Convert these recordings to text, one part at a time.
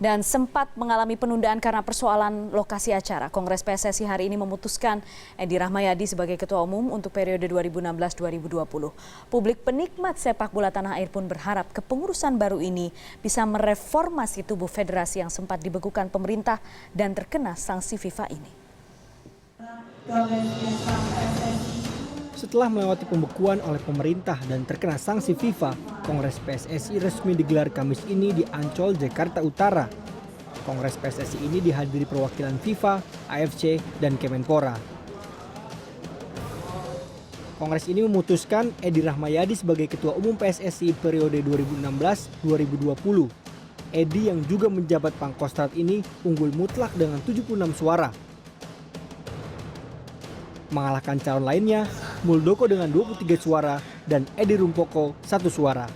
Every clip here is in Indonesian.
Dan sempat mengalami penundaan karena persoalan lokasi acara. Kongres PSSI hari ini memutuskan Edi Rahmayadi sebagai Ketua Umum untuk periode 2016-2020. Publik penikmat sepak bola tanah air pun berharap kepengurusan baru ini bisa mereformasi tubuh federasi yang sempat dibekukan pemerintah dan terkena sanksi FIFA ini. Setelah melewati pembekuan oleh pemerintah dan terkena sanksi FIFA, Kongres PSSI resmi digelar Kamis ini di Ancol, Jakarta Utara. Kongres PSSI ini dihadiri perwakilan FIFA, AFC, dan Kemenpora. Kongres ini memutuskan Edi Rahmayadi sebagai Ketua Umum PSSI periode 2016-2020. Edi yang juga menjabat Pangkostrat ini unggul mutlak dengan 76 suara. Mengalahkan calon lainnya, Muldoko dengan 23 suara dan Edi Rumpoko 1 suara.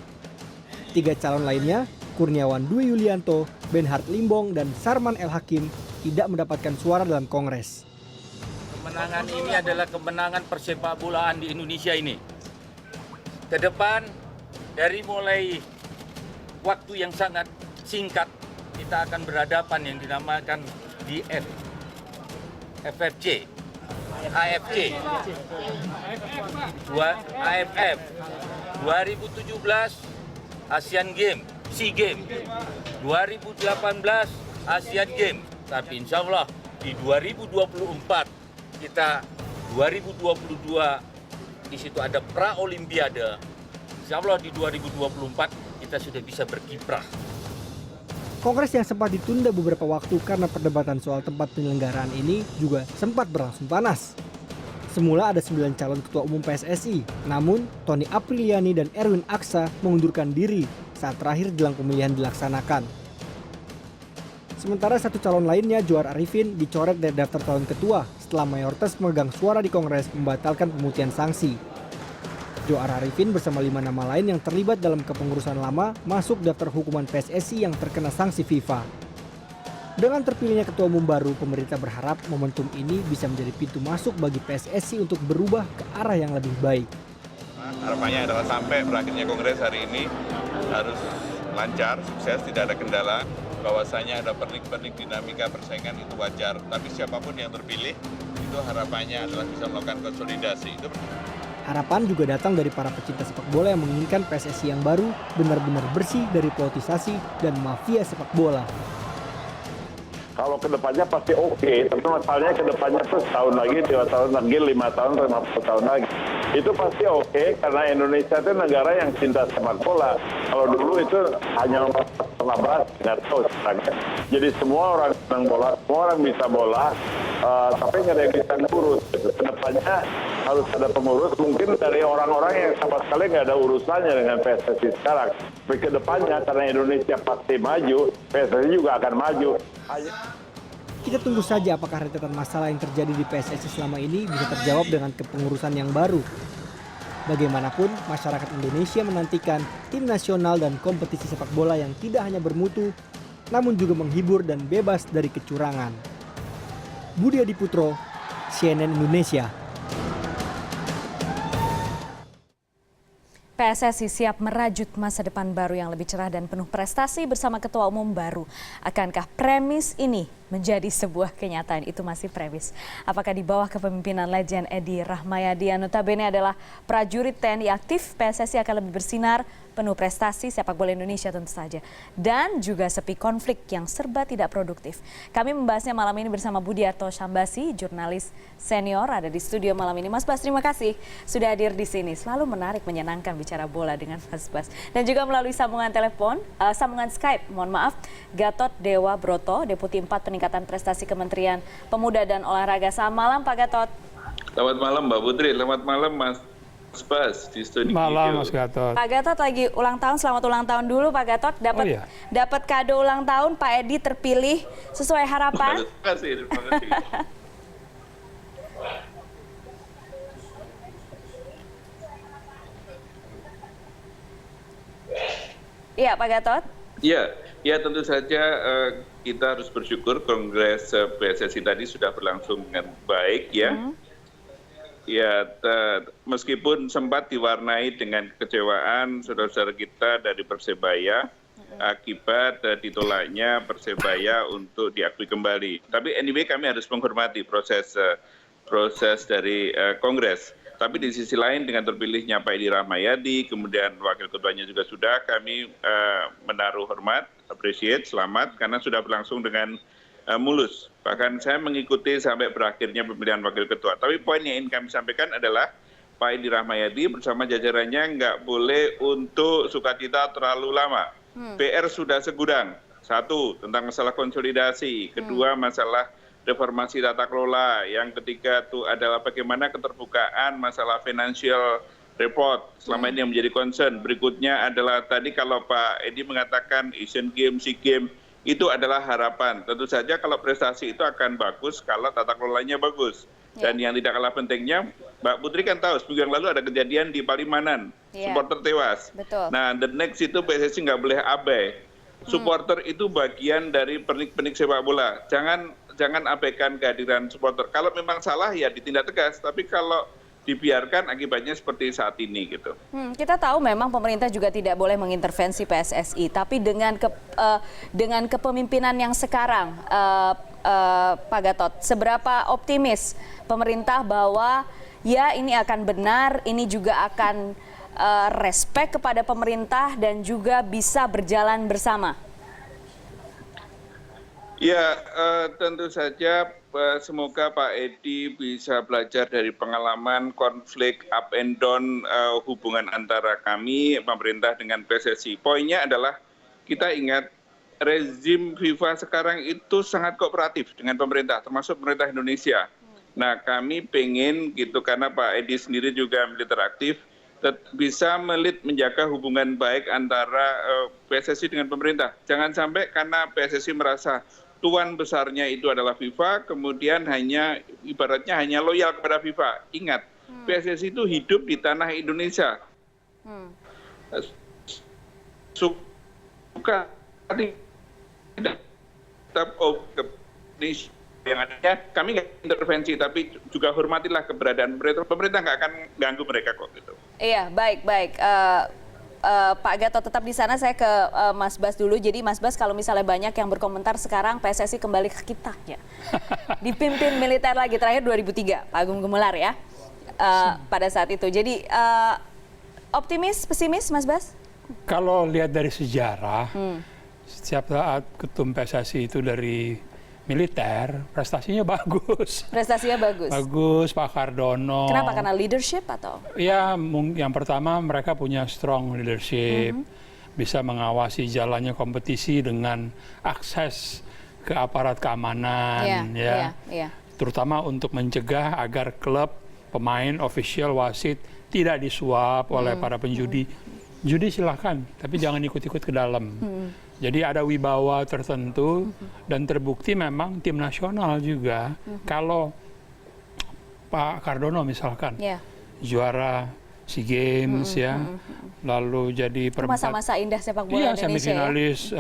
3 calon lainnya, Kurniawan Dwi Yulianto, Benhard Limbong, dan Sarman El Hakim tidak mendapatkan suara dalam Kongres. Kemenangan ini adalah kemenangan persepak bolaan di Indonesia ini. Ke depan, dari mulai waktu yang sangat singkat, kita akan berhadapan yang dinamakan FFC. AFC, AFF, 2017 Asian Games, SEA Games, 2018 Asian Games, tapi insya Allah di 2024 kita 2022 di situ ada pra Olimpiade, insya Allah di 2024 kita sudah bisa berkiprah. Kongres yang sempat ditunda beberapa waktu karena perdebatan soal tempat penyelenggaraan ini juga sempat berlangsung panas. Semula ada 9 calon ketua umum PSSI, namun Tony Apriliani dan Erwin Aksa mengundurkan diri saat terakhir jelang pemilihan dilaksanakan. Sementara 1 calon lainnya, Johar Arifin, dicoret dari daftar calon ketua setelah mayoritas memegang suara di Kongres membatalkan pemutihan sanksi. Johar Arifin bersama 5 nama lain yang terlibat dalam kepengurusan lama masuk daftar hukuman PSSI yang terkena sanksi FIFA. Dengan terpilihnya ketua umum baru, pemerintah berharap momentum ini bisa menjadi pintu masuk bagi PSSI untuk berubah ke arah yang lebih baik. Harapannya adalah sampai berakhirnya Kongres hari ini harus lancar, sukses, tidak ada kendala. Bahwasanya ada pernik-pernik dinamika persaingan itu wajar. Tapi siapapun yang terpilih, itu harapannya adalah bisa melakukan konsolidasi. Harapan juga datang dari para pecinta sepak bola yang menginginkan PSSI yang baru benar-benar bersih dari politisasi dan mafia sepak bola. Kalau kedepannya pasti oke, tapi masalahnya kedepannya tuh setahun lagi, 2 tahun lagi, 5 tahun, 50 tahun lagi. Itu pasti oke, karena Indonesia itu negara yang cinta sepak bola. Kalau dulu itu hanya bahas, nggak tahu sekarang. Jadi semua orang senang bola, semua orang bisa bola, tapi nggak ada yang bisa ngurus. Kedepannya harus ada pengurus, mungkin dari orang-orang yang sama sekali nggak ada urusannya dengan PSSI sekarang. Tapi kedepannya karena Indonesia pasti maju, PSSI juga akan maju. Kita tunggu saja apakah rentetan masalah yang terjadi di PSSI selama ini bisa terjawab dengan kepengurusan yang baru. Bagaimanapun, masyarakat Indonesia menantikan tim nasional dan kompetisi sepak bola yang tidak hanya bermutu, namun juga menghibur dan bebas dari kecurangan. Budi Adiputro, CNN Indonesia. PSSI siap merajut masa depan baru yang lebih cerah dan penuh prestasi bersama ketua umum baru. Akankah premis ini menjadi sebuah kenyataan? Itu masih premis. Apakah di bawah kepemimpinan legend Edi Rahmayadi yang notabene adalah prajurit TNI aktif, PSSI akan lebih bersinar, penuh prestasi sepak bola Indonesia tentu saja. Dan juga sepi konflik yang serba tidak produktif. Kami membahasnya malam ini bersama Budiarto Syambasi, jurnalis senior ada di studio malam ini. Mas Bas, terima kasih sudah hadir di sini. Selalu menarik, menyenangkan bicara bola dengan Mas Bas. Dan juga melalui sambungan telepon, sambungan Skype, mohon maaf, Gatot Dewa Broto, Deputi 4 Peningkatan Prestasi Kementerian Pemuda dan Olahraga. Selamat malam Pak Gatot. Selamat malam Mbak Putri, selamat malam Mas Bas di studio. Malam Mas Gatot. Pak Gatot lagi ulang tahun, selamat ulang tahun dulu Pak Gatot. Dapat kado ulang tahun, Pak Edi terpilih sesuai harapan. Terima kasih. Iya Pak Gatot. Ya tentu saja kita harus bersyukur Kongres PSSI tadi sudah berlangsung dengan baik ya. Ya, meskipun sempat diwarnai dengan kekecewaan saudara-saudara kita dari Persebaya akibat ditolaknya Persebaya untuk diakui kembali. Tapi anyway kami harus menghormati proses dari Kongres. Tapi di sisi lain dengan terpilihnya Pak Edi Rahmayadi, kemudian Wakil Ketuanya juga sudah, kami menaruh hormat, appreciate, selamat, karena sudah berlangsung dengan mulus. Bahkan saya mengikuti sampai berakhirnya pemilihan Wakil Ketua. Tapi poin yang ingin kami sampaikan adalah Pak Edi Rahmayadi bersama jajarannya nggak boleh untuk sukacita terlalu lama. PR sudah segudang. Satu, tentang masalah konsolidasi. Kedua, masalah reformasi tata kelola. Yang ketiga itu adalah bagaimana keterbukaan masalah financial report selama ini yang menjadi concern. Berikutnya adalah tadi kalau Pak Edi mengatakan Asian Games, SEA Games, itu adalah harapan. Tentu saja kalau prestasi itu akan bagus kalau tata kelolanya bagus. Dan yang tidak kalah pentingnya, Mbak Putri kan tahu, seminggu yang lalu ada kejadian di Palimanan, supporter tewas. Betul. Nah, the next itu PSSI nggak boleh abai. Supporter itu bagian dari pernik-pernik sepak bola. Jangan abaikan kehadiran supporter. Kalau memang salah ya ditindak tegas, tapi kalau dibiarkan akibatnya seperti saat ini gitu. Kita tahu memang pemerintah juga tidak boleh mengintervensi PSSI, tapi dengan kepemimpinan yang sekarang, Pak Gatot, seberapa optimis pemerintah bahwa ya ini akan benar, ini juga akan respect kepada pemerintah dan juga bisa berjalan bersama? Ya, tentu saja semoga Pak Edi bisa belajar dari pengalaman konflik up and down hubungan antara kami, pemerintah dengan PSSI. Poinnya adalah kita ingat rezim FIFA sekarang itu sangat kooperatif dengan pemerintah, termasuk pemerintah Indonesia. Nah, kami pengen gitu karena Pak Edi sendiri juga militer aktif, bisa menjaga hubungan baik antara PSSI dengan pemerintah. Jangan sampai karena PSSI merasa tuan besarnya itu adalah FIFA, kemudian ibaratnya hanya loyal kepada FIFA. Ingat, PSSI itu hidup di tanah Indonesia. Suka tidak tetap yang adanya kami nggak intervensi, tapi juga hormatilah keberadaan pemerintah nggak akan ganggu mereka kok gitu. Iya, baik. Pak Gatot tetap di sana, saya ke Mas Bas dulu. Jadi Mas Bas, kalau misalnya banyak yang berkomentar sekarang PSSI kembali ke kita ya. Dipimpin militer lagi, terakhir 2003, Pak Agung Gumelar ya. Pada saat itu. Jadi optimis, pesimis Mas Bas? Kalau lihat dari sejarah, setiap saat ketum PSSI itu dari militer, prestasinya bagus. Prestasinya bagus? Bagus, Pak Cardono. Kenapa? Karena leadership atau? Ya, yang pertama mereka punya strong leadership, bisa mengawasi jalannya kompetisi dengan akses ke aparat keamanan, terutama untuk mencegah agar klub, pemain, official, wasit tidak disuap oleh para penjudi. Judi silahkan, tapi jangan ikut-ikut ke dalam. Jadi ada wibawa tertentu dan terbukti memang tim nasional juga. Kalau Pak Cardono misalkan juara SEA Games lalu jadi perempat. Masa-masa indah sepak bola Indonesia. Semifinalis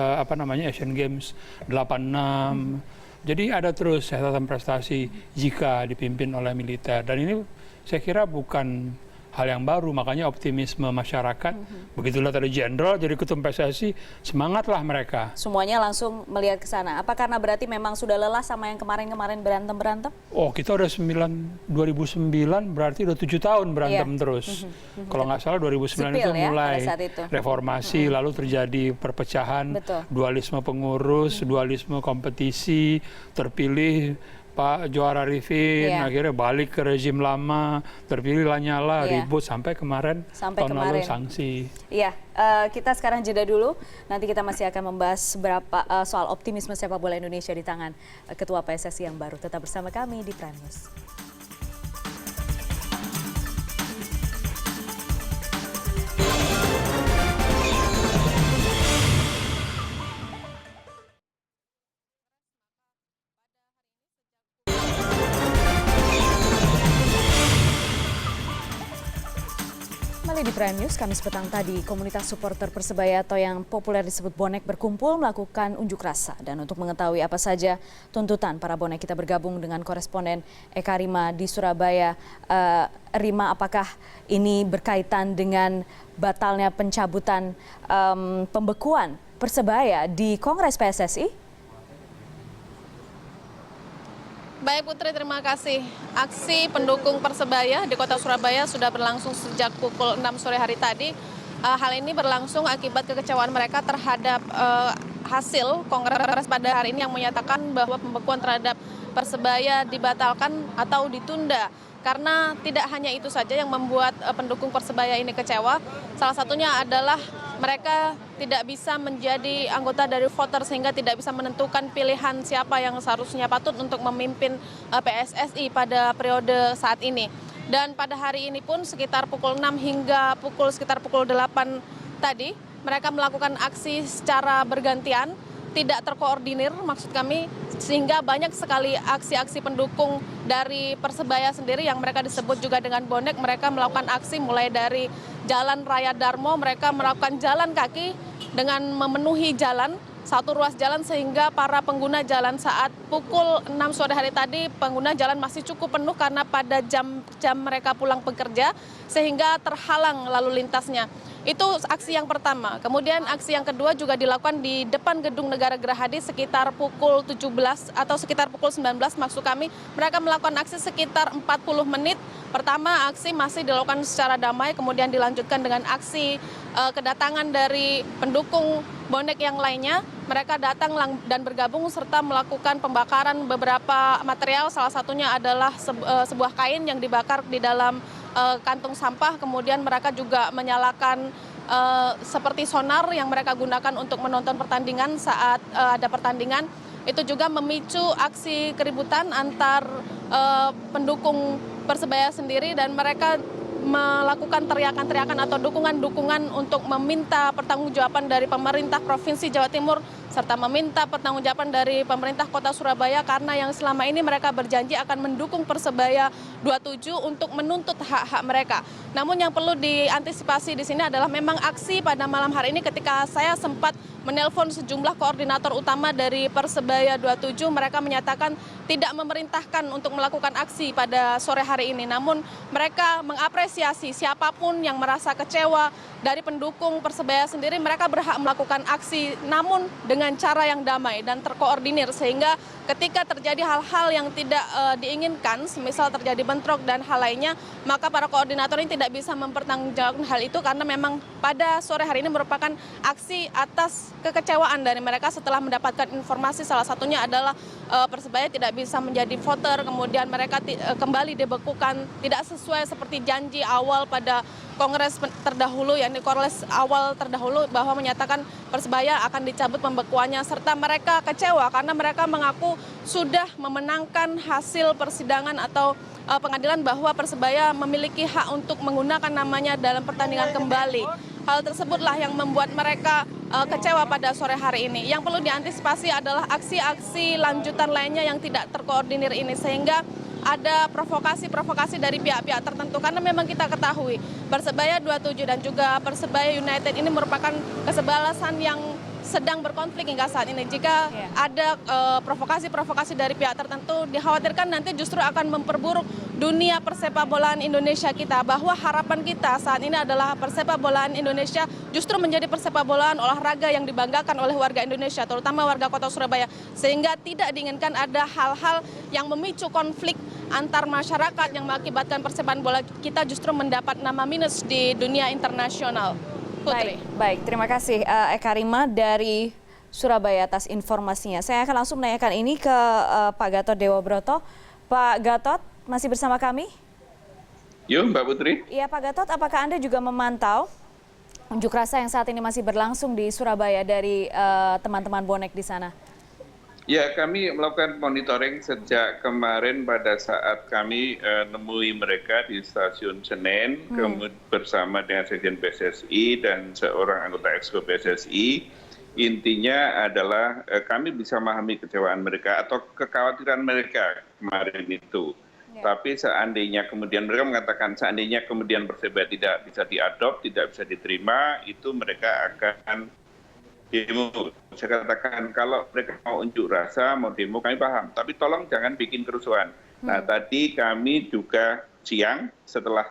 Asian Games 86. Jadi ada terus catatan prestasi jika dipimpin oleh militer. Dan ini saya kira bukan hal yang baru, makanya optimisme masyarakat. Begitu lihat ada jenderal jadi ketum PSSI, semangatlah mereka. Semuanya langsung melihat ke sana. Apa karena berarti memang sudah lelah sama yang kemarin-kemarin berantem-berantem? Oh, kita udah 2009, berarti udah 7 tahun berantem terus. Kalau nggak salah 2009 Sipil itu mulai reformasi, lalu terjadi perpecahan, dualisme pengurus, dualisme kompetisi, terpilih Pak Johar Arifin, akhirnya balik ke rezim lama, terpilih Lanyala, ribut sampai kemarin, tahun lalu sanksi. Iya, kita sekarang jeda dulu, nanti kita masih akan membahas soal optimisme sepak bola Indonesia di tangan Ketua PSSI yang baru. Tetap bersama kami di Prime News. Kembali di Prime News, Kamis petang tadi, komunitas supporter Persebaya atau yang populer disebut bonek berkumpul melakukan unjuk rasa. Dan untuk mengetahui apa saja tuntutan para bonek, kita bergabung dengan koresponden Eka Rima di Surabaya. Rima, apakah ini berkaitan dengan batalnya pencabutan pembekuan Persebaya di Kongres PSSI? Baik Putri, terima kasih. Aksi pendukung Persebaya di Kota Surabaya sudah berlangsung sejak pukul 6 sore hari tadi. Hal ini berlangsung akibat kekecewaan mereka terhadap hasil Kongres pada hari ini yang menyatakan bahwa pembekuan terhadap Persebaya dibatalkan atau ditunda. Karena tidak hanya itu saja yang membuat pendukung Persebaya ini kecewa. Salah satunya adalah mereka tidak bisa menjadi anggota dari voter sehingga tidak bisa menentukan pilihan siapa yang seharusnya patut untuk memimpin PSSI pada periode saat ini. Dan pada hari ini pun sekitar pukul 6 hingga sekitar pukul 8 tadi mereka melakukan aksi secara bergantian, tidak terkoordinir maksud kami, sehingga banyak sekali aksi-aksi pendukung dari Persebaya sendiri yang mereka disebut juga dengan bonek. Mereka melakukan aksi mulai dari Jalan Raya Darmo, mereka melakukan jalan kaki dengan memenuhi jalan, satu ruas jalan, sehingga para pengguna jalan saat pukul 6 sore hari tadi pengguna jalan masih cukup penuh karena pada jam mereka pulang bekerja sehingga terhalang lalu lintasnya. Itu aksi yang pertama. Kemudian aksi yang kedua juga dilakukan di depan Gedung Negara Gerahadi sekitar pukul 17 atau sekitar pukul 19 maksud kami. Mereka melakukan aksi sekitar 40 menit. Pertama aksi masih dilakukan secara damai, kemudian dilanjutkan dengan aksi kedatangan dari pendukung bonek yang lainnya. Mereka datang dan bergabung serta melakukan pembakaran beberapa material, salah satunya adalah sebuah kain yang dibakar di dalam kantung sampah. Kemudian mereka juga menyalakan seperti sonar yang mereka gunakan untuk menonton pertandingan saat ada pertandingan. Itu juga memicu aksi keributan antar pendukung Persebaya sendiri dan mereka melakukan teriakan-teriakan atau dukungan-dukungan untuk meminta pertanggungjawaban dari pemerintah Provinsi Jawa Timur serta meminta pertanggungjawaban dari pemerintah Kota Surabaya karena yang selama ini mereka berjanji akan mendukung Persebaya 27 untuk menuntut hak-hak mereka. Namun yang perlu diantisipasi di sini adalah memang aksi pada malam hari ini ketika saya sempat menelpon sejumlah koordinator utama dari Persebaya 27, mereka menyatakan tidak memerintahkan untuk melakukan aksi pada sore hari ini. Namun mereka mengapresiasi siapapun yang merasa kecewa dari pendukung Persebaya sendiri, mereka berhak melakukan aksi namun dengan cara yang damai dan terkoordinir sehingga ketika terjadi hal-hal yang tidak diinginkan, semisal terjadi bentrok dan hal lainnya, maka para koordinator ini tidak bisa mempertanggungjawabkan hal itu karena memang pada sore hari ini merupakan aksi atas kekecewaan dari mereka setelah mendapatkan informasi salah satunya adalah Persebaya tidak bisa menjadi voter, kemudian mereka kembali dibekukan tidak sesuai seperti janji awal pada Kongres terdahulu, yakni Kongres awal terdahulu bahwa menyatakan Persebaya akan dicabut pembekuannya serta mereka kecewa karena mereka mengaku sudah memenangkan hasil persidangan atau pengadilan bahwa Persebaya memiliki hak untuk menggunakan namanya dalam pertandingan kembali. Hal tersebutlah yang membuat mereka kecewa pada sore hari ini. Yang perlu diantisipasi adalah aksi-aksi lanjutan lainnya yang tidak terkoordinir ini sehingga ada provokasi-provokasi dari pihak-pihak tertentu karena memang kita ketahui Persebaya 27 dan juga Persebaya United ini merupakan kesebelasan yang sedang berkonflik hingga saat ini. Jika ada provokasi-provokasi dari pihak tertentu, dikhawatirkan nanti justru akan memperburuk dunia persepakbolaan Indonesia kita. Bahwa harapan kita saat ini adalah persepakbolaan Indonesia justru menjadi persepakbolaan olahraga yang dibanggakan oleh warga Indonesia, terutama warga Kota Surabaya. Sehingga tidak diinginkan ada hal-hal yang memicu konflik antar masyarakat yang mengakibatkan persepak bola kita justru mendapat nama minus di dunia internasional. Putri. Baik, terima kasih Eka Rima dari Surabaya atas informasinya. Saya akan langsung menanyakan ini ke Pak Gatot Dewa Broto. Pak Gatot, masih bersama kami? Yuk, Mbak Putri. Iya, Pak Gatot, apakah Anda juga memantau unjuk rasa yang saat ini masih berlangsung di Surabaya dari teman-teman bonek di sana? Ya, kami melakukan monitoring sejak kemarin pada saat kami nemui mereka di stasiun Senen, kemudian bersama dengan Sekjen PSSI dan seorang anggota Exco PSSI. Intinya adalah kami bisa memahami kecewaan mereka atau kekhawatiran mereka kemarin itu. Tapi seandainya kemudian mereka mengatakan seandainya kemudian Persebaya tidak bisa diadop, tidak bisa diterima, itu mereka akan demo. Saya katakan kalau mereka mau unjuk rasa, mau demo, kami paham. Tapi tolong jangan bikin kerusuhan. Nah, tadi kami juga siang setelah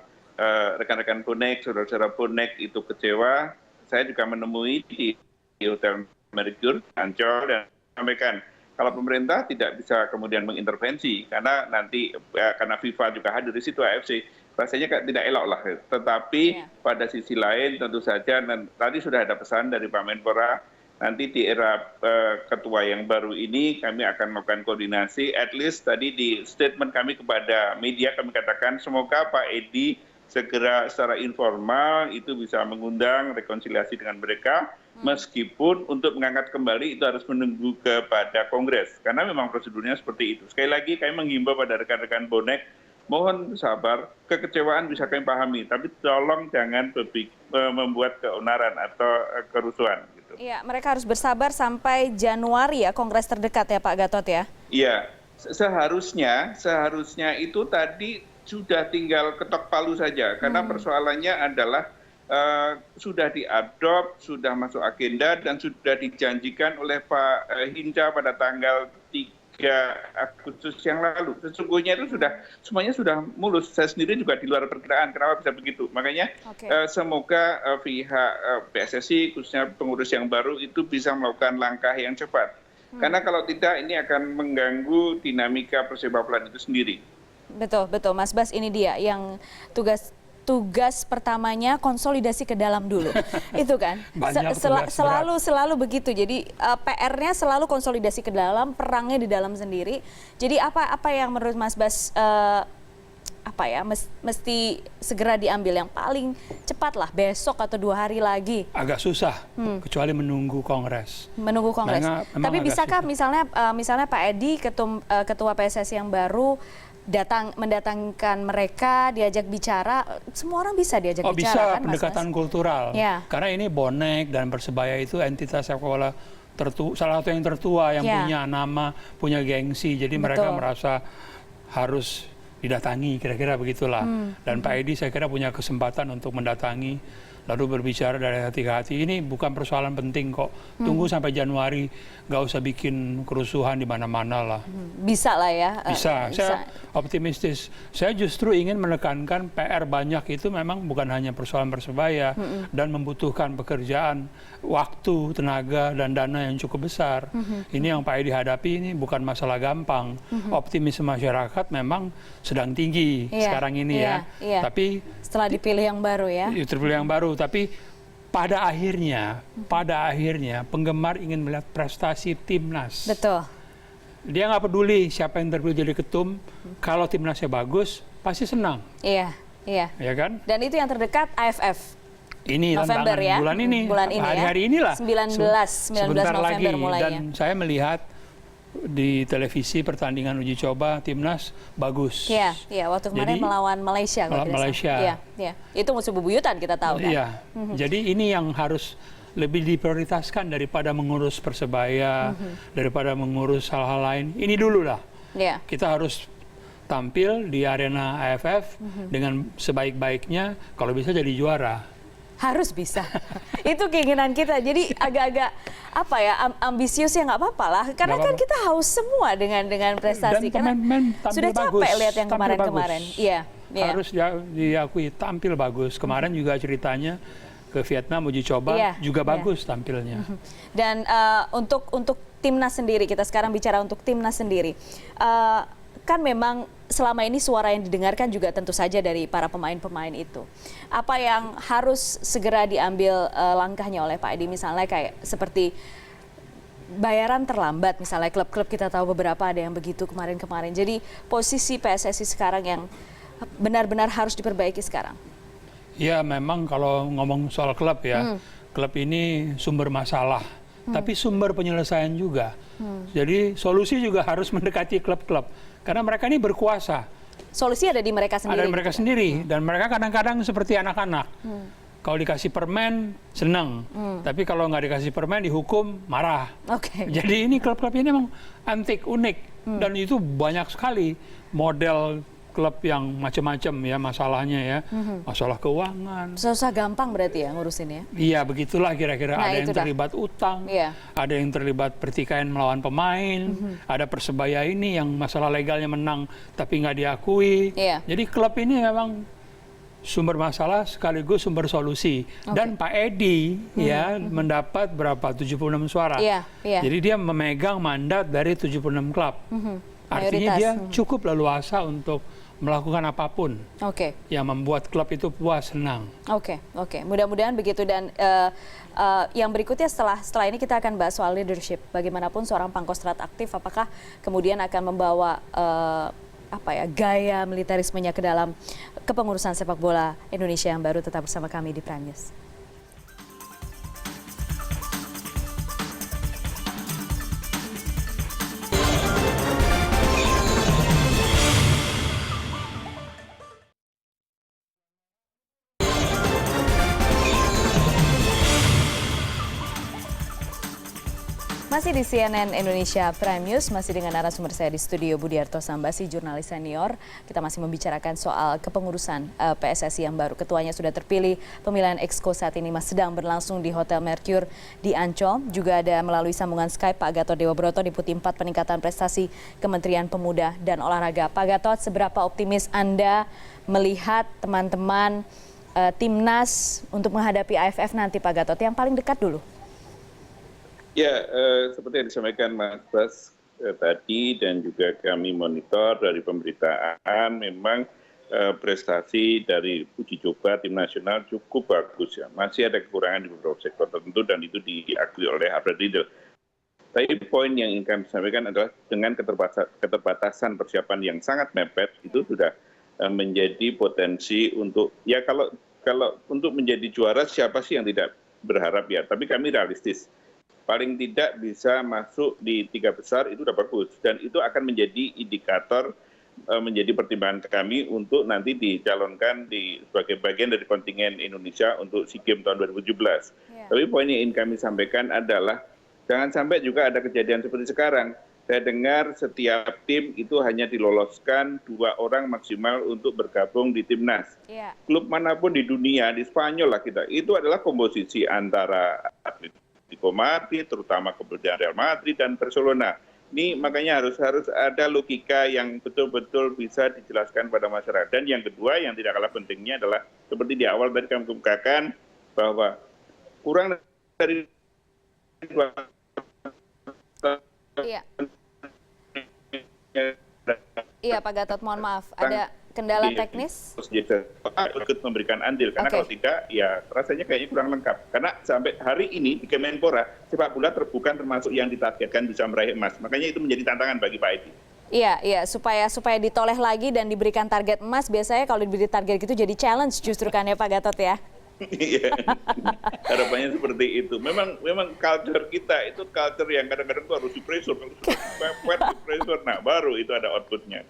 rekan-rekan bonek, saudara-saudara bonek itu kecewa, saya juga menemui di Hotel Mercure, Ancol, dan sampaikan kalau pemerintah tidak bisa kemudian mengintervensi karena nanti karena FIFA juga hadir di situ, AFC, rasanya tidak elok lah. Tetapi pada sisi lain tentu saja tadi sudah ada pesan dari Pak Menpora, nanti di era ketua yang baru ini kami akan melakukan koordinasi. At least tadi di statement kami kepada media kami katakan semoga Pak Edi segera secara informal itu bisa mengundang rekonsiliasi dengan mereka. Meskipun untuk mengangkat kembali itu harus menunggu kepada Kongres. Karena memang prosedurnya seperti itu. Sekali lagi kami menghimbau pada rekan-rekan bonek, mohon sabar, kekecewaan bisa kami pahami. Tapi tolong jangan membuat keonaran atau kerusuhan. Gitu. Iya, mereka harus bersabar sampai Januari ya, Kongres terdekat ya Pak Gatot ya? Iya, seharusnya itu tadi sudah tinggal ketok palu saja. Karena persoalannya adalah sudah diadop, sudah masuk agenda, dan sudah dijanjikan oleh Pak Hinca pada tanggal 3 Agustus yang lalu. Sesungguhnya itu semuanya sudah mulus. Saya sendiri juga di luar perkiraan, kenapa bisa begitu. Makanya semoga pihak PSSI, khususnya pengurus yang baru, itu bisa melakukan langkah yang cepat. Karena kalau tidak, ini akan mengganggu dinamika persepak bolaan itu sendiri. Betul, betul. Mas Bas, ini dia yang tugas pertamanya konsolidasi ke dalam dulu. Itu kan selalu begitu. Jadi PR-nya selalu konsolidasi ke dalam, perangnya di dalam sendiri. Jadi apa yang menurut Mas Bas mesti segera diambil yang paling cepat lah, besok atau 2 hari lagi? Agak susah, kecuali menunggu Kongres. Menunggu Kongres. Tapi bisakah misalnya Pak Edi, ketua PSSI yang baru, mendatangkan mereka, diajak bicara, semua orang bisa diajak bicara bisa, kan, pendekatan kultural. Ya. Karena ini bonek dan Persebaya itu entitas sepak bola salah satu yang tertua, yang punya nama, punya gengsi. Jadi mereka merasa harus didatangi, kira-kira begitulah. Dan Pak Edi saya kira punya kesempatan untuk mendatangi, lalu berbicara dari hati ke hati. Ini bukan persoalan penting kok. Tunggu sampai Januari, nggak usah bikin kerusuhan di mana-mana lah. Bisa lah ya. Bisa. Saya optimistis. Saya justru ingin menekankan PR banyak itu memang bukan hanya persoalan Persebaya dan membutuhkan pekerjaan, waktu, tenaga, dan dana yang cukup besar. Ini yang Pak Edi hadapi ini bukan masalah gampang. Optimisme masyarakat memang sedang tinggi sekarang ini ya. Tapi setelah dipilih yang baru ya. Terpilih yang baru, tapi pada akhirnya penggemar ingin melihat prestasi timnas. Betul. Dia nggak peduli siapa yang terpilih jadi ketum, kalau timnasnya bagus pasti senang. Iya. Ya kan? Dan itu yang terdekat AFF. Ini November ya. Bulan ini hari-hari inilah. 19 November lagi. mulainya. Dan saya melihat di televisi pertandingan uji coba timnas bagus. Iya, waktu kemarin melawan Malaysia. Malaysia. Iya. Itu musuh bebuyutan kita tahu kan. Iya. Jadi ini yang harus lebih diprioritaskan daripada mengurus Persebaya, daripada mengurus hal-hal lain. Ini dulu lah. Iya. Kita harus tampil di arena AFF dengan sebaik-baiknya, kalau bisa jadi juara. Harus bisa. Itu keinginan kita. Jadi agak-agak ambisius ya, nggak apa-apa lah. Karena kan kita haus semua dengan prestasi. Dan pemain sudah capek lihat yang kemarin-kemarin. Iya. Harus diakui tampil bagus. Kemarin juga ceritanya ke Vietnam uji coba juga bagus tampilnya. Dan untuk timnas sendiri, kita sekarang bicara untuk timnas sendiri. Kan memang selama ini suara yang didengarkan juga tentu saja dari para pemain-pemain itu. Apa yang harus segera diambil langkahnya oleh Pak Edi, misalnya kayak seperti bayaran terlambat, misalnya klub-klub kita tahu beberapa ada yang begitu kemarin-kemarin. Jadi posisi PSSI sekarang yang benar-benar harus diperbaiki sekarang. Ya memang kalau ngomong soal klub ya, klub ini sumber masalah, tapi sumber penyelesaian juga. Jadi solusi juga harus mendekati klub-klub. Karena mereka ini berkuasa. Solusi ada di mereka sendiri. Ada di mereka sendiri. Dan mereka kadang-kadang seperti anak-anak. Kalau dikasih permen, senang. Tapi kalau nggak dikasih permen, dihukum, marah. Jadi ini klub-klub ini memang antik, unik. Dan itu banyak sekali model klub yang macam-macam ya masalahnya ya. Masalah keuangan. Susah gampang berarti ya ngurusin ya? Iya, begitulah kira-kira. Ada yang terlibat utang, ada yang terlibat pertikaian melawan pemain, ada Persebaya ini yang masalah legalnya menang tapi nggak diakui. Jadi klub ini memang sumber masalah sekaligus sumber solusi. Dan Pak Edi ya mendapat berapa 76 suara. Jadi dia memegang mandat dari 76 klub. Artinya dia cukup leluasa untuk melakukan apapun yang membuat klub itu puas, senang. Mudah-mudahan begitu. Dan yang berikutnya setelah ini kita akan bahas soal leadership. Bagaimanapun seorang Pangkostrat aktif, apakah kemudian akan membawa gaya militerismenya ke dalam kepengurusan sepak bola Indonesia yang baru. Tetap bersama kami di Prime News. Masih di CNN Indonesia Prime News, masih dengan narasumber saya di studio Budiarto Sambasi, jurnalis senior. Kita masih membicarakan soal kepengurusan PSSI yang baru. Ketuanya sudah terpilih, pemilihan Exco saat ini masih sedang berlangsung di Hotel Mercure di Ancol. Juga ada melalui sambungan Skype Pak Gatot Dewa Broto, Deputi 4 Peningkatan Prestasi Kementerian Pemuda dan Olahraga. Pak Gatot, seberapa optimis Anda melihat teman-teman timnas untuk menghadapi AFF nanti, Pak Gatot? Yang paling dekat dulu. Ya, seperti yang disampaikan Mas Bas tadi dan juga kami monitor dari pemberitaan, memang prestasi dari uji coba tim nasional cukup bagus ya. Masih ada kekurangan di beberapa sektor tertentu dan itu diakui oleh Alfred Riedel. Tapi poin yang ingin kami sampaikan adalah dengan keterbatasan persiapan yang sangat mepet, itu sudah menjadi potensi untuk, ya kalau untuk menjadi juara siapa sih yang tidak berharap ya, tapi kami realistis. Paling tidak bisa masuk di 3 besar itu sudah bagus, dan itu akan menjadi indikator, menjadi pertimbangan kami untuk nanti dicalonkan sebagai bagian dari kontingen Indonesia untuk SEA Games tahun 2017. Tapi poin yang ingin kami sampaikan adalah jangan sampai juga ada kejadian seperti sekarang. Saya dengar setiap tim itu hanya diloloskan 2 orang maksimal untuk bergabung di timnas. Klub manapun di dunia, di Spanyol lah kita, itu adalah komposisi antara atlet Madrid, terutama kemudian Real Madrid dan Barcelona. Ini makanya harus ada logika yang betul-betul bisa dijelaskan pada masyarakat. Dan yang kedua yang tidak kalah pentingnya adalah seperti di awal tadi kami kemukakan bahwa kurang dari 2 Iya Pak Gatot, mohon maaf, ada kendala teknis? Ikut memberikan andil, karena kalau tidak, ya rasanya kayaknya kurang lengkap. Karena sampai hari ini di Kemenpora, sepak bola bukan termasuk yang ditargetkan bisa meraih emas. Makanya itu menjadi tantangan bagi Pak Edi. Iya, supaya ditoleh lagi dan diberikan target emas, biasanya kalau diberi target gitu jadi challenge justru kan ya Pak Gatot ya? Iya, harapannya seperti itu. Memang culture kita itu culture yang kadang-kadang tuh harus di-pressure, nah baru itu ada outputnya.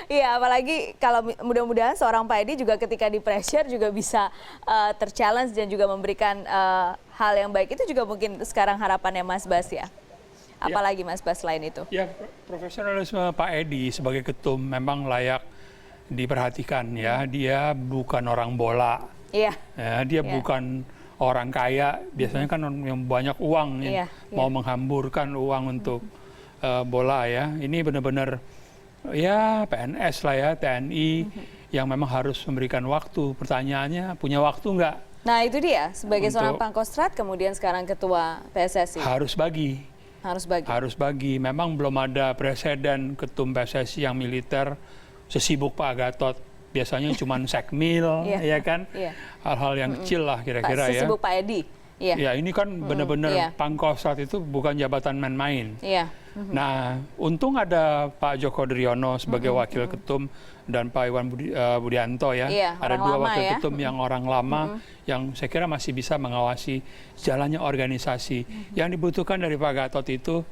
Iya, apalagi kalau mudah-mudahan seorang Pak Edi juga ketika di-pressure juga bisa ter-challenge dan juga memberikan hal yang baik. Itu juga mungkin sekarang harapannya Mas Bas ya? Apalagi Mas Bas selain itu? Ya, profesionalisme Pak Edi sebagai ketum memang layak diperhatikan ya. Dia bukan orang bola. Ya, dia bukan orang kaya, biasanya kan yang banyak uang, mau menghamburkan uang untuk bola ya. Ini benar-benar ya PNS lah ya, TNI yang memang harus memberikan waktu. Pertanyaannya, punya waktu nggak? Nah itu dia, sebagai seorang Pangkostrat, kemudian sekarang ketua PSSI. Harus bagi. Memang belum ada presiden ketum PSSI yang militer sesibuk Pak Gatot. Biasanya cuma sekmil, ya kan? Hal-hal yang kecil lah kira-kira ya. Sesibuk Pak Edi. Ya ini kan benar-benar Pangkostrat itu bukan jabatan main-main. Nah, untung ada Pak Joko Driono sebagai wakil ketum dan Pak Iwan Budianto ya. Ada 2 wakil ketum yang orang lama yang saya kira masih bisa mengawasi jalannya organisasi. Yang dibutuhkan dari Pak Gatot itu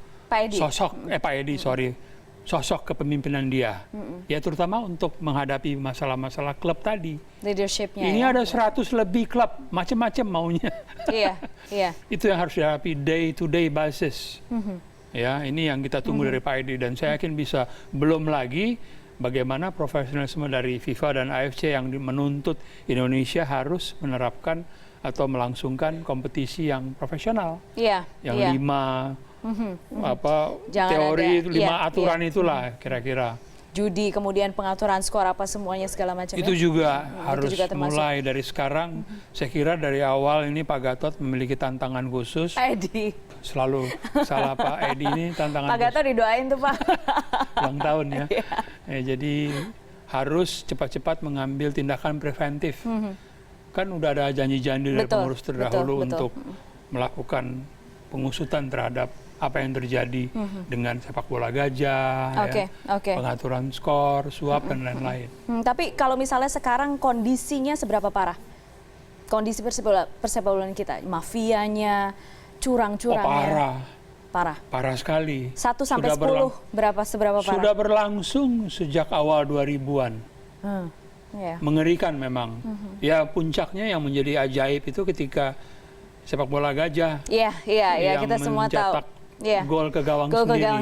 sosok kepemimpinan dia, ya terutama untuk menghadapi masalah-masalah klub tadi. Leadership-nya. Ini ada 100 lebih klub, macam-macam maunya. Itu yang harus dihadapi day to day basis. Ya, ini yang kita tunggu dari Pak Edi dan saya yakin bisa. Belum lagi bagaimana profesionalisme dari FIFA dan AFC yang menuntut Indonesia harus menerapkan atau melangsungkan kompetisi yang profesional. Yang 5 teori 5 aturan itulah kira-kira. judi, kemudian pengaturan skor apa semuanya segala macam. Itu juga harus itu juga mulai dari sekarang. Saya kira dari awal ini Pak Gatot memiliki tantangan khusus. Pak Edi. Selalu salah Pak Edi ini tantangan Pak Gatot didoain tuh Pak. ulang tahun ya. Jadi harus cepat-cepat mengambil tindakan preventif. Kan udah ada janji-janji dari pengurus terdahulu untuk melakukan pengusutan terhadap apa yang terjadi dengan sepak bola gajah, pengaturan skor, suap, dan lain-lain. Tapi kalau misalnya sekarang kondisinya seberapa parah? Kondisi persepak bolaan kita, mafianya, curang-curangnya. Parah sekali. 1 sampai 10, seberapa parah? Sudah berlangsung sejak awal 2000-an. Mengerikan memang. Ya puncaknya yang menjadi ajaib itu ketika sepak bola gajah. Iya, kita semua tahu. Gol ke gawang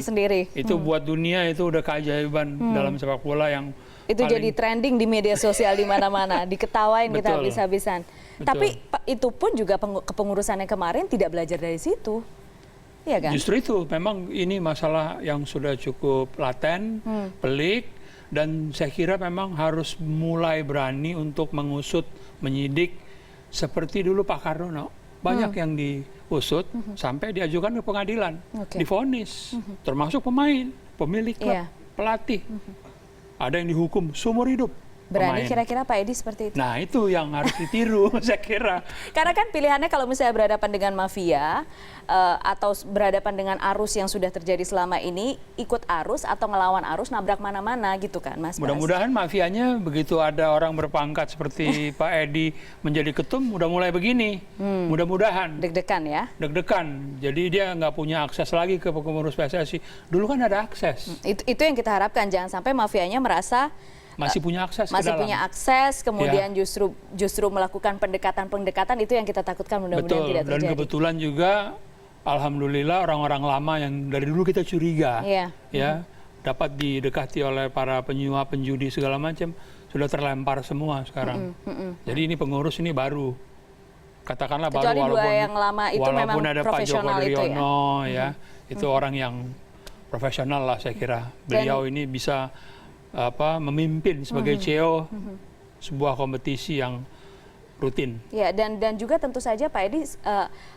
sendiri. Itu buat dunia itu udah keajaiban dalam sepak bola yang itu paling... jadi trending di media sosial di mana-mana, diketawain kita habis-habisan. Tapi itu pun juga kepengurusannya kemarin tidak belajar dari situ. Iya kan? Justru itu, memang ini masalah yang sudah cukup laten, pelik, dan saya kira memang harus mulai berani untuk mengusut, menyidik seperti dulu Pak Kardono. Banyak yang diusut sampai diajukan ke pengadilan, divonis, termasuk pemain, pemilik klub, pelatih. Ada yang dihukum seumur hidup. Berani kira-kira Pak Edi seperti itu? Nah itu yang harus ditiru saya kira. Karena kan pilihannya kalau misalnya berhadapan dengan mafia atau berhadapan dengan arus yang sudah terjadi selama ini, ikut arus atau ngelawan arus, nabrak mana-mana gitu kan Mas. Mudah-mudahan mafianya begitu ada orang berpangkat seperti Pak Edi menjadi ketum, udah mulai begini. Mudah-mudahan. Deg-degan ya? Deg-degan. Jadi dia nggak punya akses lagi ke pengurus PSSI. Dulu kan ada akses. Itu yang kita harapkan, jangan sampai mafianya merasa masih punya akses punya akses, kemudian justru melakukan pendekatan itu yang kita takutkan, mudah-mudahan tidak terjadi. Dan kebetulan juga alhamdulillah orang-orang lama yang dari dulu kita curiga dapat didekati oleh para penyuap, penjudi segala macam sudah terlempar semua sekarang. Jadi ini pengurus ini baru, katakanlah kecuali baru walaupun ada Pak Joko Driono itu orang yang profesional lah saya kira. Beliau ini bisa memimpin sebagai CEO sebuah kompetisi yang rutin. Ya, dan juga tentu saja Pak Edi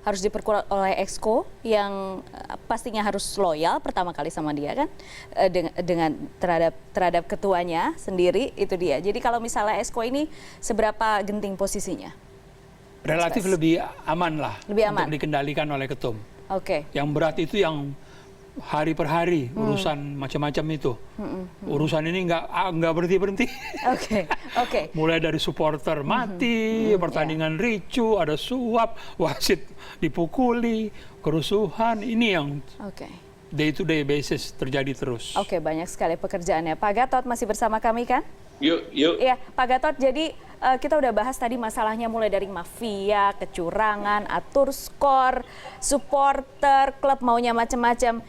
harus diperkuat oleh Exco yang pastinya harus loyal pertama kali sama dia kan, dengan terhadap ketuanya sendiri, itu dia. Jadi kalau misalnya Exco ini seberapa genting posisinya? Relatif lebih aman lah, untuk dikendalikan oleh ketum. Yang berat itu yang hari per hari urusan macam-macam itu. Urusan ini nggak berhenti-berhenti. Mulai dari supporter mati, pertandingan ricu, ada suap, wasit dipukuli, kerusuhan, ini yang day to day basis terjadi terus. Banyak sekali pekerjaannya. Pak Gatot masih bersama kami kan? Yuk. Iya, Pak Gatot, jadi kita udah bahas tadi masalahnya mulai dari mafia, kecurangan, atur skor, supporter, klub maunya macam-macam.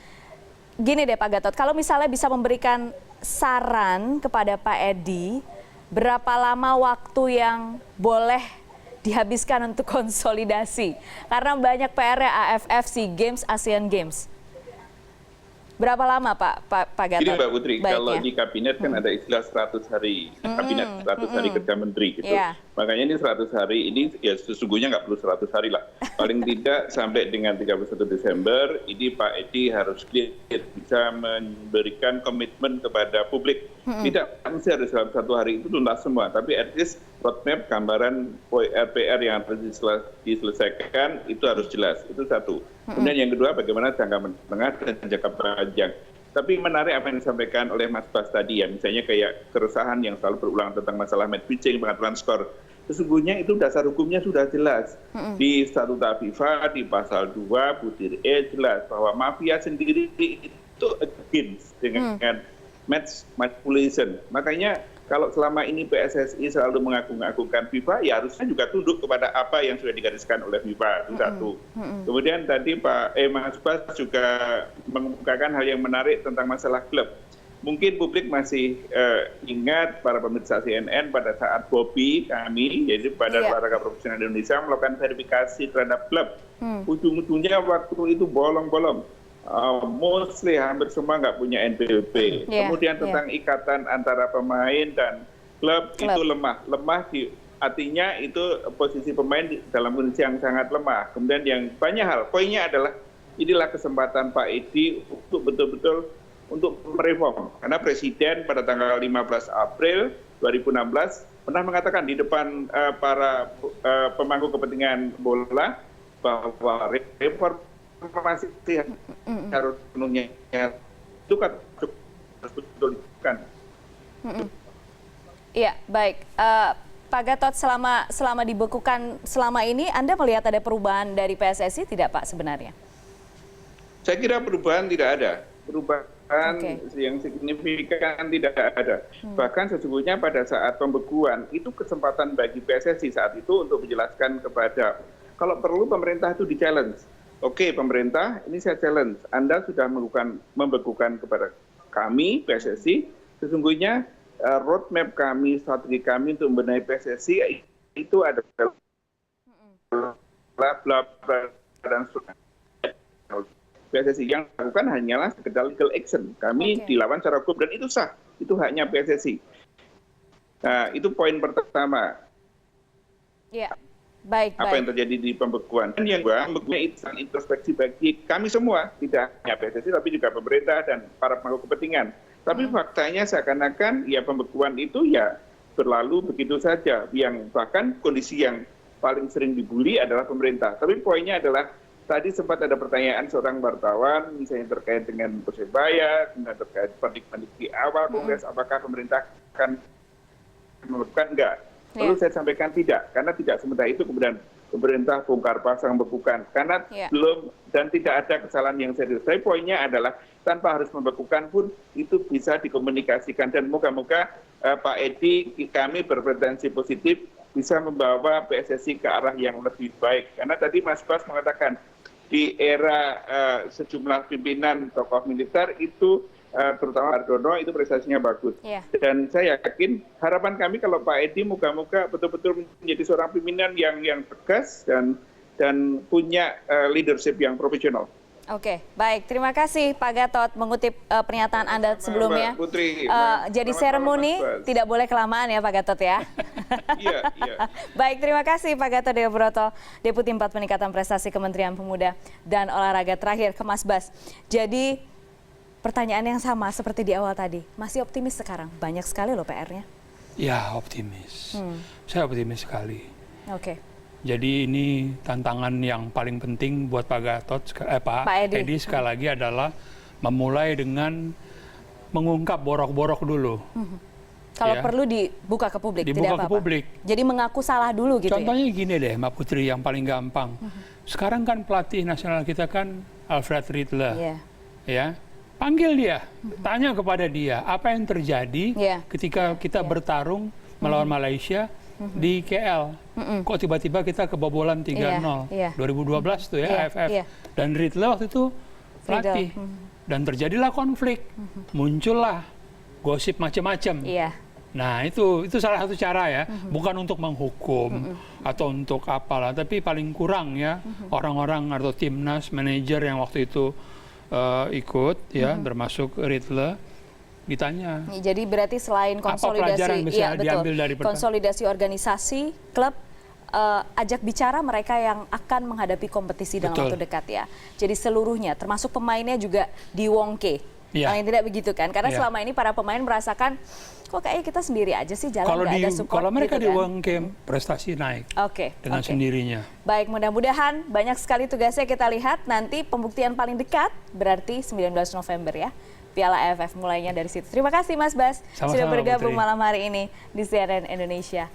Gini deh Pak Gatot, kalau misalnya bisa memberikan saran kepada Pak Edi, berapa lama waktu yang boleh dihabiskan untuk konsolidasi? Karena banyak PR-nya, AFF, SEA Games, Asian Games. Berapa lama Pak Gatot? Jadi Mbak Putri, kalau di kabinet kan ada istilah 100 hari kabinet, 100 hari kerja menteri gitu. Makanya ini 100 hari ini ya sesungguhnya nggak perlu 100 hari lah. Paling tidak sampai dengan 31 Desember ini Pak Edi harus bisa memberikan komitmen kepada publik. Tidak mesti harus dalam 1 hari itu tuntas semua, tapi at least roadmap, gambaran PR yang harus diselesaikan itu harus jelas. Itu satu. Kemudian yang kedua, bagaimana jangka menengah dan jangka panjang. Tapi menarik apa yang disampaikan oleh Mas Bas tadi ya, misalnya kayak keresahan yang selalu berulang tentang masalah match fixing, pengaturan skor. Sesungguhnya itu dasar hukumnya sudah jelas. Di Statuta FIFA, di pasal 2, butir E jelas bahwa mafia sendiri itu against dengan match manipulation. Makanya kalau selama ini PSSI selalu mengagung-agungkan FIFA, ya harusnya juga tunduk kepada apa yang sudah digariskan oleh FIFA. Itu satu. Kemudian tadi Mas Bas juga mengemukakan hal yang menarik tentang masalah klub. Mungkin publik masih ingat para pemirsa CNN pada saat Bobby kami, yaitu Badan Olahraga Profesional Indonesia, melakukan verifikasi terhadap klub. Ujung-ujungnya waktu itu bolong-bolong. mostly hampir semua nggak punya NPWP. Yeah, Kemudian tentang ikatan antara pemain dan klub itu lemah. Artinya itu posisi pemain dalam kondisi yang sangat lemah. Kemudian yang banyak hal. Poinnya adalah inilah kesempatan Pak Edi untuk betul-betul untuk mereform. Karena Presiden pada tanggal 15 April 2016 pernah mengatakan di depan para pemangku kepentingan bola bahwa reformasi harus penuhnya itu kan harus betul dilakukan. Iya, baik. Pak Gatot, selama dibekukan selama ini, Anda melihat ada perubahan dari PSSI tidak, Pak, sebenarnya? Saya kira perubahan tidak ada. Perubahan yang signifikan tidak ada. Bahkan sesungguhnya pada saat pembekuan, itu kesempatan bagi PSSI saat itu untuk menjelaskan kepada, kalau perlu pemerintah itu di-challenge. Oke, pemerintah, ini saya challenge. Anda sudah membekukan kepada kami, PSSI, sesungguhnya roadmap kami, strategi kami untuk membenahi PSSI itu adalah bla dan sebagainya. PSSI yang lakukan hanyalah sekedar legal action. Kami dilawan secara hukum dan itu sah. Itu haknya PSSI. Nah, itu poin pertama. Iya, baik. Apa yang terjadi di pembekuan. Dan yang kedua, pembekuan itu sangat introspeksi bagi kami semua. Tidak hanya PSSI, tapi juga pemerintah dan para pemangku kepentingan. Tapi faktanya seakan-akan ya pembekuan itu ya berlalu begitu saja. Yang bahkan kondisi yang paling sering dibully adalah pemerintah. Tapi poinnya adalah tadi sempat ada pertanyaan seorang wartawan misalnya terkait dengan Persebaya, kemudian terkait perdik-perdik di awal Kongres, apakah pemerintah akan melakukan enggak? Lalu saya sampaikan tidak, karena tidak sementara itu kemudian pemerintah bongkar pasang bekukan, karena belum dan tidak ada kesalahan yang serius. Tapi poinnya adalah tanpa harus membekukan pun itu bisa dikomunikasikan dan moga-moga Pak Edi kami berpretensi positif bisa membawa PSSI ke arah yang lebih baik. Karena tadi Mas Bas mengatakan di era sejumlah pimpinan tokoh militer itu terutama Ardono itu prestasinya bagus. Dan saya yakin harapan kami kalau Pak Edi moga-moga betul-betul menjadi seorang pimpinan yang tegas dan punya leadership yang profesional. Oke, baik. Terima kasih Pak Gatot mengutip pernyataan Anda sebelumnya. Mbak Putri, jadi seremoni tidak boleh kelamaan ya Pak Gatot ya. Iya. Baik, terima kasih Pak Gatot Dewa Broto, Deputi 4 Peningkatan Prestasi Kementerian Pemuda dan Olahraga. Terakhir ke Mas Bas. Jadi pertanyaan yang sama seperti di awal tadi. Masih optimis sekarang? Banyak sekali loh PR-nya. Ya, optimis. Saya optimis sekali. Oke. Jadi ini tantangan yang paling penting buat Pak Gatot, Pak Edi sekali lagi adalah memulai dengan mengungkap borok-borok dulu. Kalau perlu dibuka ke publik, dibuka tidak apa-apa. ke publik. Jadi mengaku salah dulu gitu. Contohnya gini deh, Mbak Putri, yang paling gampang. Sekarang kan pelatih nasional kita kan Alfred Riedler, ya. Panggil dia, tanya kepada dia apa yang terjadi ketika kita bertarung melawan Malaysia di KL. Kok tiba-tiba kita kebobolan 3-0. 2012 tuh ya, AFF. Dan Riedler waktu itu pelatih. Dan terjadilah konflik. Muncullah gosip macam-macam. Nah, itu salah satu cara ya. Bukan untuk menghukum atau untuk apalah, tapi paling kurang ya orang-orang atau timnas, manajer yang waktu itu ikut ya, termasuk Riedler, ditanya. Jadi berarti selain konsolidasi, konsolidasi organisasi, klub, ajak bicara mereka yang akan menghadapi kompetisi dalam waktu dekat ya. Jadi seluruhnya, termasuk pemainnya juga diwongke. Paling tidak begitu kan? Karena selama ini para pemain merasakan, kok kayaknya kita sendiri aja sih jalan nggak ada support. Kalau mereka gitu diwongke, prestasi naik dengan sendirinya. Baik, mudah-mudahan banyak sekali tugasnya kita lihat. Nanti pembuktian paling dekat berarti 19 November ya. Piala AFF mulainya dari situ. Terima kasih Mas Bas sudah bergabung malam hari ini di CNN Indonesia